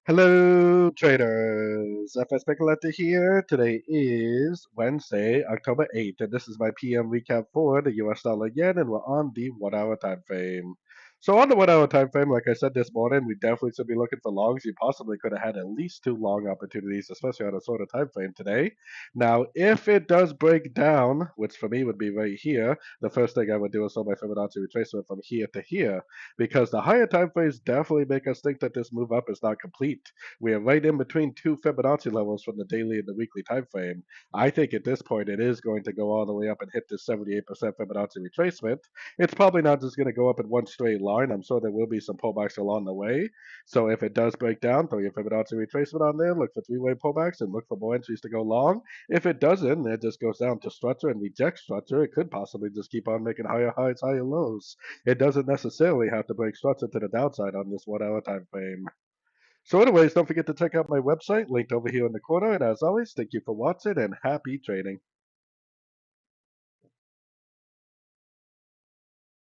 Hello, traders. FX Pip Collector here. Today is Wednesday, October 8th, and this is my PM recap for the US dollar yen, and we're on the 1 hour time frame. So on the 1 hour time frame, like I said this morning, we definitely should be looking for longs. You possibly could have had at least two long opportunities, especially on a shorter time frame today. Now, if it does break down, which for me would be right here, the first thing I would do is show my Fibonacci retracement from here to here, because the higher time frames definitely make us think that this move up is not complete. We are right in between two Fibonacci levels from the daily and the weekly time frame. I think at this point it is going to go all the way up and hit this 78% Fibonacci retracement. It's probably not just going to go up in one straight line. I'm sure there will be some pullbacks along the way. So if it does break down, throw your Fibonacci retracement on there, look for three-way pullbacks, and look for more entries to go long. If it doesn't, it just goes down to structure and rejects structure. It could possibly just keep on making higher highs, higher lows. It doesn't necessarily have to break structure to the downside on this 1 hour time frame. So anyways, don't forget to check out my website linked over here in the corner. And as always, thank you for watching and happy trading.